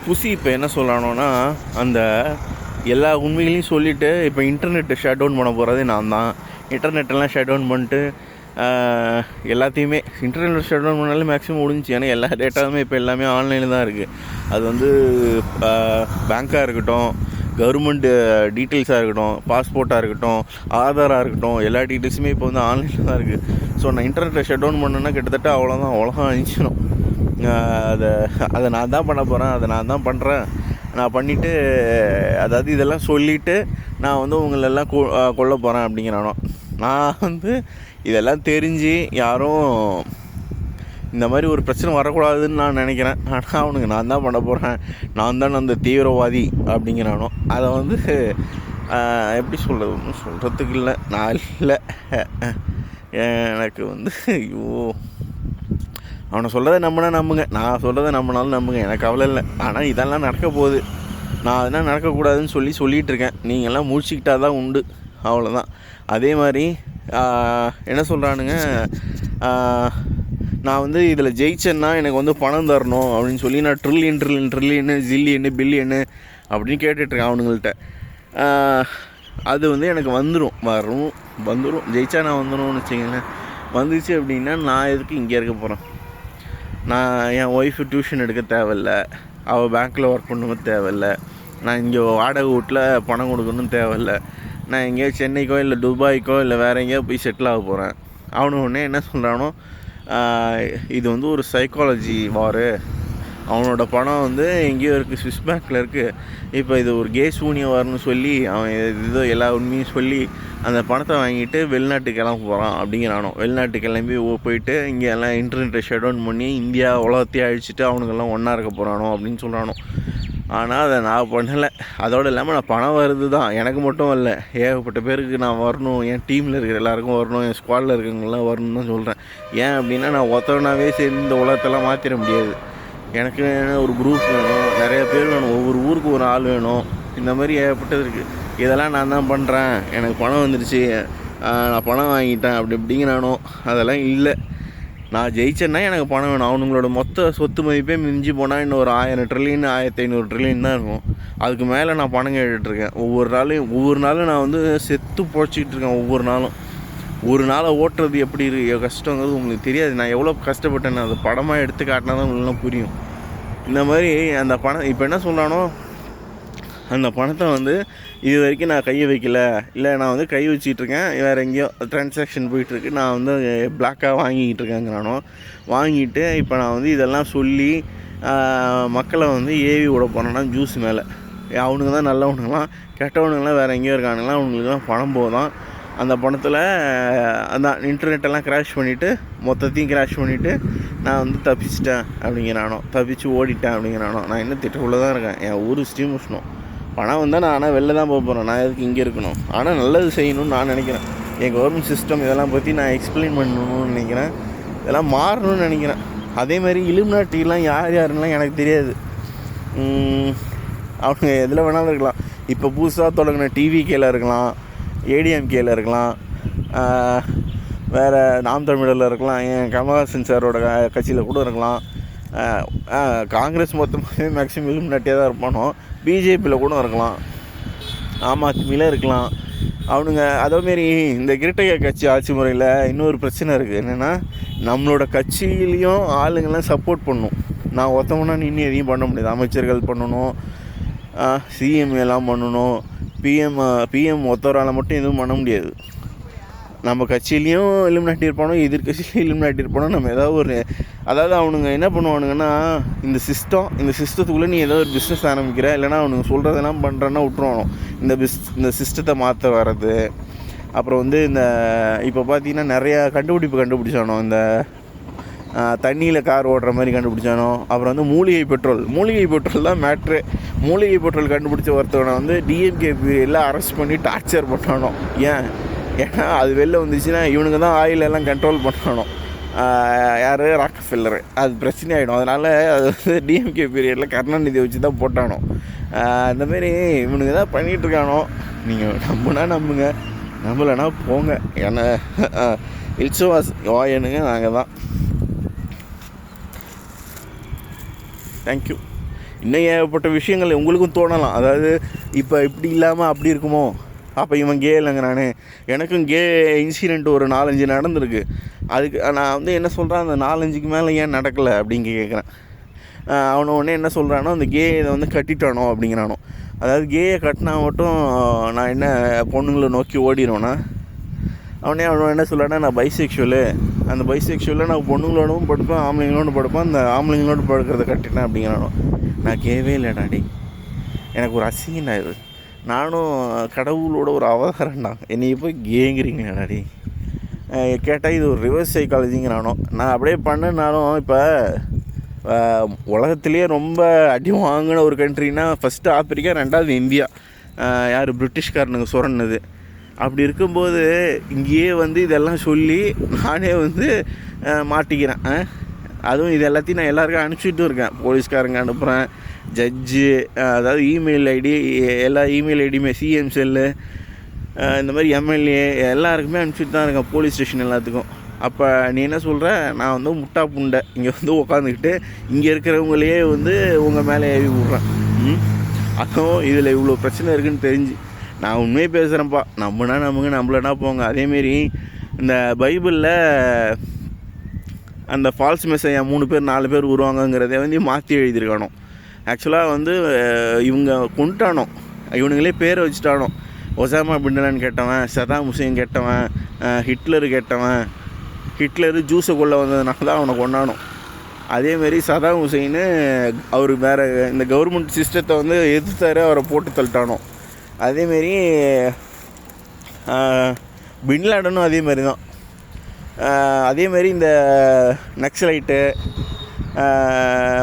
புசி இப்போ என்ன சொல்லணும்னா, அந்த எல்லா உண்மைகளையும் சொல்லிவிட்டு இப்போ இன்டர்நெட்டை ஷட் டவுன் பண்ண போகிறதே நான் தான். இன்டர்நெட்டெல்லாம் ஷட் டவுன் பண்ணிட்டு எல்லாத்தையுமே இன்டர்நெட் ஷட் டவுன் பண்ணாலே மேக்ஸிமம் முடிஞ்சிச்சு. ஏன்னா எல்லா டேட்டாவுமே இப்போ எல்லாமே ஆன்லைனில் தான் இருக்குது. அது வந்து பேங்க்காக இருக்கட்டும், கவர்மெண்ட்டு டீட்டெயில்ஸாக இருக்கட்டும், பாஸ்போர்ட்டாக இருக்கட்டும், ஆதாராக இருக்கட்டும், எல்லா டீட்டெயில்ஸுமே இப்போ வந்து ஆன்லைனில் தான் இருக்குது. ஸோ நான் இன்டர்நெட்டை ஷட் டவுன் பண்ணேன்னா கிட்டத்தட்ட அவ்வளோதான், உலகம் அழிச்சிடும். அதை நான் தான் பண்ண போகிறேன், அதை நான் தான் பண்ணுறேன். நான் பண்ணிவிட்டு அதாவது இதெல்லாம் சொல்லிவிட்டு நான் வந்து உங்களெல்லாம் கொல்ல போகிறேன் அப்படிங்கிறானோ. நான் வந்து இதெல்லாம் தெரிஞ்சு யாரும் இந்த மாதிரி ஒரு பிரச்சனை வரக்கூடாதுன்னு நான் நினைக்கிறேன். ஆனால் அவனுக்கு நான் தான் பண்ண போகிறேன், நான் தான் அந்த தீவிரவாதி அப்படிங்கிறானோ. அதை வந்து எப்படி சொல்கிறது, ஒன்றும் சொல்கிறதுக்கு இல்லை. நான் இல்லை, எனக்கு வந்து ஐயோ, அவனை சொல்கிறத நம்புங்க, நான் சொல்கிறத நம்பினாலும் நம்புங்க, எனக்கு கவலை இல்லை. ஆனால் இதெல்லாம் நடக்க போகுது, நான் அதெல்லாம் நடக்கக்கூடாதுன்னு சொல்லிகிட்டு இருக்கேன். நீங்கள்லாம் முடிச்சுக்கிட்டா தான் உண்டு, அவ்வளோதான். அதே மாதிரி என்ன சொல்கிறானுங்க, நான் வந்து இதில் ஜெயிச்சேன்னா எனக்கு வந்து பணம் தரணும் அப்படின்னு சொல்லி நான் ட்ரில்லியனு ஜில்லியனு பில்லியனு அப்படின்னு கேட்டுட்ருக்கேன் அவனுங்கள்ட்ட. அது வந்து எனக்கு வந்துடும் ஜெயிச்சா நான் வந்துடும்னு வச்சுக்கோங்களேன். வந்துச்சு அப்படின்னா நான் எதுக்கு இங்கே இருக்க போகிறேன்? நான் என் ஒய்ஃபு டியூஷன் எடுக்க தேவையில்லை, அவள் பேங்க்கில் ஒர்க் பண்ணவும் தேவையில்லை, நான் இங்கே வாடகை வீட்டில் பணம் கொடுக்கணும் தேவையில்லை, நான் எங்கேயோ சென்னைக்கோ இல்லை துபாய்க்கோ இல்லை வேறு எங்கேயோ போய் செட்டில் ஆக போகிறேன். அவனு உடனே என்ன சொல்கிறானோ, இது வந்து ஒரு சைக்காலஜி வாரு, அவனோட பணம் வந்து எங்கேயோ இருக்குது, ஸ்விஸ் பேங்க்கில் இருக்குது, இப்போ இது ஒரு கே சூனியவார்னு சொல்லி அவன் ஏதோ எல்லா உண்மையும் சொல்லி அந்த பணத்தை வாங்கிட்டு வெளிநாட்டுக்கு கிளம்ப போகிறான் அப்படிங்கிறானோ. வெளிநாட்டுக்கு கிளம்பி போயிட்டு இங்கே எல்லாம் இன்டர்நெட்டை ஷட் டவுன் பண்ணி இந்தியா உலகத்தையே அழிச்சிட்டு அவனுக்கெல்லாம் ஒன்றா இருக்க போகிறானோ அப்படின்னு சொல்கிறானோ. ஆனால் அதை நான் பண்ணலை. அதோடு இல்லாமல் நான் பணம் வருது தான், எனக்கு மட்டும் இல்லை, ஏகப்பட்ட பேருக்கு நான் வரணும், என் டீமில் இருக்கிற எல்லாேருக்கும் வரணும், என் ஸ்குவாடில் இருக்கிறவங்களாம் வரணும்னு தான் சொல்கிறேன். ஏன் அப்படின்னா நான் ஒருத்தவனாவே சேர்ந்து இந்த உலகத்தெல்லாம் மாற்றிட முடியாது. எனக்கு ஒரு குரூப் வேணும், நிறைய பேர் வேணும், ஒவ்வொரு ஊருக்கு ஒரு ஆள் வேணும், இந்த மாதிரி ஏகப்பட்டது இருக்குது. இதெல்லாம் நான் தான் பண்ணுறேன், எனக்கு பணம் வந்துடுச்சு, நான் பணம் வாங்கிட்டேன் அப்படி இப்படிங்கிறானோ. அதெல்லாம் இல்லை. நான் ஜெயிச்சேன்னா எனக்கு பணம் வேணும். அவனுங்களோட மொத்த சொத்து மதிப்பே மிஞ்சி போனால் இன்னும் ஒரு 1000 ட்ரில்லியன் 1500 ட்ரில்லியன் தான் இருக்கும். அதுக்கு மேலே நான் பணம் கேட்டுட்ருக்கேன். ஒவ்வொரு நாளும் நான் வந்து செத்து பொழைச்சிக்கிட்டு இருக்கேன். ஒரு நாளை ஓட்டுறது எப்படி கஷ்டங்கிறது உங்களுக்கு தெரியாது. நான் எவ்வளோ கஷ்டப்பட்டேன்னு அதை படமாக எடுத்து காட்டினா தான் உங்களுக்கு புரியும். இந்த மாதிரி அந்த பணம் இப்போ என்ன சொல்கிறானோ, அந்த பணத்தை வந்து இது வரைக்கும் நான் கையை வைக்கல, இல்லை நான் வந்து கை வச்சிட்ருக்கேன், வேறு எங்கேயோ ட்ரான்சாக்ஷன் போயிட்டுருக்கு, நான் வந்து பிளாக்காக வாங்கிக்கிட்டு இருக்கேங்கிறானோ. வாங்கிட்டு இப்போ நான் வந்து இதெல்லாம் சொல்லி மக்களை வந்து ஏவி விட போனேன்னா ஜூஸ் மேலே. அவனுங்க தான் நல்லவனுங்களாம், கெட்டவனுங்களாம் வேறு எங்கேயோ இருக்கானுங்களாம், அவனுங்களுக்கு தான் பணம் போதான். அந்த பணத்தில் அந்த இன்டர்நெட்டெல்லாம் கிராஷ் பண்ணிவிட்டு மொத்தத்தையும் கிராஷ் பண்ணிவிட்டு நான் வந்து தப்பிச்சிட்டேன் அப்படிங்கிறானோ, தப்பிச்சு ஓடிட்டேன் அப்படிங்கிறானோ. நான் இன்னும் திட்டக்குள்ளே தான் இருக்கேன். என் ஊர் ஸ்ரீமுஷ்ணம். பணம் வந்தால் நான் ஆனால் வெளில தான் போக போகிறேன், நான் எதுக்கு இங்கே இருக்கணும்? ஆனால் நல்லது செய்யணும்னு நான் நினைக்கிறேன். என் கவர்மெண்ட் சிஸ்டம் இதெல்லாம் பற்றி நான் எக்ஸ்பிளைன் பண்ணணும்னு நினைக்கிறேன், இதெல்லாம் மாறணும்னு நினைக்கிறேன். அதேமாதிரி இலுமினாட்டிலாம் யாருன்னெலாம் எனக்கு தெரியாது. அவங்க எதில் வேணாலும் இருக்கலாம். இப்போ புதுசாக தொடங்கின டிவிகேல இருக்கலாம், ஏடிஎம்கேல இருக்கலாம், வேறு நாம் தமிழில் இருக்கலாம், என் கமல்ஹாசன் சாரோட கட்சியில் கூட இருக்கலாம். காங்கிரஸ் மொத்தமாகவே மேக்ஸிமம் இலுமினாட்டியாக தான் இருப்பானோ. பிஜேபியில் கூட இருக்கலாம், ஆம் ஆத்மியில் இருக்கலாம். அவனுங்க அதேமாரி இந்த கிரிட்டக கட்சி ஆட்சி முறையில் இன்னொரு பிரச்சனை இருக்குது. என்னென்னா, நம்மளோட கட்சியிலையும் ஆளுங்கள்லாம் சப்போர்ட் பண்ணணும். நான் ஒருத்தவனா நின்று எதையும் பண்ண முடியாது. அமைச்சர்கள் பண்ணணும், சிஎம் எல்லாம் பண்ணணும், பிஎம் ஒருத்தவரால் மட்டும் எதுவும் பண்ண முடியாது. நம்ம கட்சியிலையும் இலுமினாட்டி இருப்பானோ, எதிர்கட்சியிலையும் இலுமினாட்டி இருப்பானோ. நம்ம ஏதாவது அதாவது அவனுங்க என்ன பண்ணுவானுங்கன்னா, இந்த சிஸ்டத்துக்குள்ளே நீ ஏதோ ஒரு பிஸ்னஸ் ஆரம்பிக்கிற, இல்லைனா அவனுங்க சொல்கிறதெல்லாம் பண்ணுறேன்னா விட்டுருவானோ. இந்த சிஸ்டத்தை மாற்ற வர்றது. அப்புறம் வந்து இப்போ பார்த்தீங்கன்னா நிறையா கண்டுபிடிச்சானோ. இந்த தண்ணியில் கார் ஓடுற மாதிரி கண்டுபிடிச்சானோ. அப்புறம் வந்து மூலிகை பெட்ரோல் தான் மேட்ரு. மூலிகை பெட்ரோல் கண்டுபிடிச்ச ஒருத்தவனை வந்து டிஎம்கே எல்லாம் அரெஸ்ட் பண்ணி டார்ச்சர் பண்ணானோ. ஏன்னா அது வெளில வந்துச்சுன்னா இவனுங்க தான் ஆயில் எல்லாம் கண்ட்ரோல் பண்ணணும். யார்? ராக்ஃபெல்லர். அது பிரச்சனை ஆகிடும். அதனால் அது வந்து டிஎம்கே பீரியடில் கருணாநிதியை வச்சு தான் போட்டானோ. அந்தமாரி இவனுங்க தான் பண்ணிகிட்ருக்கானோ. நீங்கள் நம்புங்க, நம்பலைன்னா போங்க. ஏன்னா இல்சுவாஸ் வாயனுங்க நாங்கள் தான். தேங்க்யூ. இன்னும் ஏகப்பட்ட விஷயங்கள் உங்களுக்கும் தோணலாம். அதாவது இப்போ இப்படி இல்லாமல் அப்படி இருக்குமோ, அப்போ இவன் கே இல்லைங்க. எனக்கும் கே இன்சிடெண்ட் ஒரு 4-5 நடந்திருக்கு. அதுக்கு நான் வந்து என்ன சொல்கிறேன், அந்த 4-5க்கு மேலே ஏன் நடக்கலை அப்படிங்க கேட்குறேன். அவனை ஒன்றே என்ன சொல்கிறானோ, அந்த கே இதை வந்து கட்டிட்டானோ அப்படிங்கிறானோ. அதாவது கேயை கட்டினா மட்டும் நான் என்ன பொண்ணுங்களை நோக்கி ஓடிடுவேன்னா, அவன் என்ன சொல்கிறானா, நான் பைசெக்ஷுவலு, அந்த பைசெக்ஷுவலில் நான் பொண்ணுங்களோடும் படுப்பேன், ஆம்பளைங்களோடு படுப்பேன், அந்த ஆம்பளைங்களோடு படுக்கிறத கட்டினேன் அப்படிங்கிறானோ. நான் கேவே இல்லைடாடி, எனக்கு ஒரு அசிங்கண்டா இது. நானும் கடவுளோட ஒரு அவதாரம்டா, என்னைய போய் கேங்கிறீங்கடாடி. கேட்டால் இது ஒரு ரிவர்ஸ் சைக்காலஜிங்கிறானோ. நான் அப்படியே பண்ணனாலும் இப்போ உலகத்துலேயே ரொம்ப அடி வாங்கின ஒரு கண்ட்ரினா ஃபஸ்ட்டு ஆப்பிரிக்கா, 2வது இந்தியா. யார் பிரிட்டிஷ்காரனுங்க சுரண்டது. அப்படி இருக்கும்போது இங்கேயே வந்து இதெல்லாம் சொல்லி நானே வந்து மாட்டிக்கிறேன். அதுவும் இது எல்லாத்தையும் நான் எல்லாருக்கும் அனுப்பிச்சிட்டும் இருக்கேன். போலீஸ்காரங்க அனுப்புகிறேன், ஜட்ஜு, அதாவது இமெயில் ஐடி, எல்லா இமெயில் ஐடியுமே, சிஎம் செல்லு, இந்த மாதிரி எம்எல்ஏ எல்லாருக்குமே அனுப்பிச்சிட்டு தான் இருக்கேன், போலீஸ் ஸ்டேஷன் எல்லாத்துக்கும். அப்போ நீ என்ன சொல்கிற, நான் வந்து முட்டா புண்டை இங்கே வந்து உட்காந்துக்கிட்டு இங்கே இருக்கிறவங்களையே வந்து உங்கள் மேலே ஏறி விட்றேன். அதுவும் இதில் இவ்வளோ பிரச்சனை இருக்குதுன்னு தெரிஞ்சு நான் உண்மையே பேசுகிறேன்ப்பா. நம்பினா நம்புங்க, நம்மளனா போங்க. அதேமாரி இந்த பைபிளில் அந்த ஃபால்ஸ் மெசையா 3 பேர் 4 பேர் வருவாங்கங்கிறத வந்து மாற்றி எழுதியிருக்கானோ. ஆக்சுவலாக வந்து இவங்க கொண்டுட்டானோ, இவனுங்களே பேரை வச்சுட்டானோ. ஒசாமா பின்லாடன் கெட்டவன், சதாம் ஹுசேன் கெட்டவன், ஹிட்லரு கெட்டவன். ஹிட்லரு ஜூஸை கொள்ள வந்ததுனால தான் அவனை கொண்டானோ. அதேமாரி சதாம் ஹுசைன் அவர் வேறு இந்த கவர்மெண்ட் சிஸ்டத்தை வந்து எதிர்த்தாரு, அவரை போட்டு தள்ளிட்டானோ. அதேமாரி பின்லாடனும் அதேமாரி தான். அதேமாரி இந்த நக்சலைட்டு,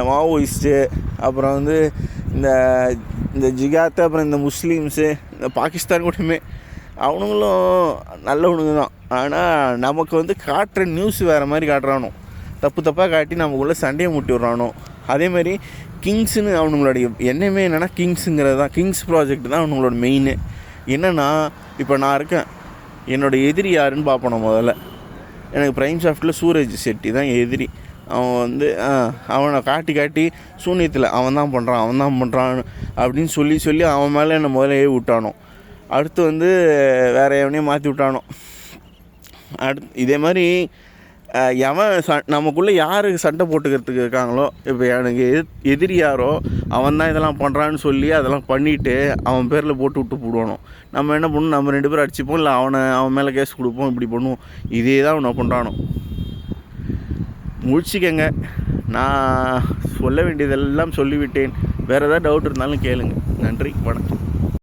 மாவோயிஸ்ட்டு, அப்புறம் வந்து இந்த ஜிகாத்து, அப்புறம் இந்த முஸ்லீம்ஸு, இந்த பாகிஸ்தான் கூடமே அவனுங்களும் நல்லவனுங்க தான். ஆனால் நமக்கு வந்து காட்டுற நியூஸ் வேறு மாதிரி காட்டுறானோ, தப்பாக காட்டி நமக்குள்ளே சண்டையை மூட்டி விட்றானோ. அதேமாதிரி கிங்ஸுன்னு அவனுங்களுடைய எண்ணமே என்னென்னா, கிங்ஸுங்கிறது தான், கிங்ஸ் ப்ராஜெக்ட் தான் அவனுங்களோட மெயின்னு. என்னென்னா, இப்போ நான் இருக்கேன், என்னோடய எதிரி யாருன்னு பார்ப்போம். முதல்ல எனக்கு ப்ரைம் சாஃப்ட்டில் சூரஜ் செட்டி தான் எதிரி. அவன் வந்து அவனை காட்டி சூனியத்தில் அவன் தான் பண்ணுறான் அப்படின்னு சொல்லி அவன் மேலே என்னை முதல்ல விட்டானோ. அடுத்து வந்து வேறு எவனையும் மாற்றி விட்டானோ. இதே மாதிரி எவன் நமக்குள்ளே யார் சண்டை போட்டுக்கிறதுக்கு இருக்காங்களோ, இப்போ எனக்கு எதிரி யாரோ அவன் தான் இதெல்லாம் பண்ணுறான்னு சொல்லி அதெல்லாம் பண்ணிவிட்டு அவன் பேரில் போட்டு போடுவானோ. நம்ம என்ன பண்ணணும், நம்ம 2 பேரும் அடிச்சுப்போம், இல்லை அவன் மேலே கேஸ் கொடுப்போம், இப்படி பண்ணுவோம். இதே தான் அவனை பண்ணுறானோ. முடிச்சிக்கங்க. நான் சொல்ல வேண்டியதெல்லாம் சொல்லிவிட்டேன். வேறு ஏதாவது டவுட் இருந்தாலும் கேளுங்க. நன்றி, வணக்கம்.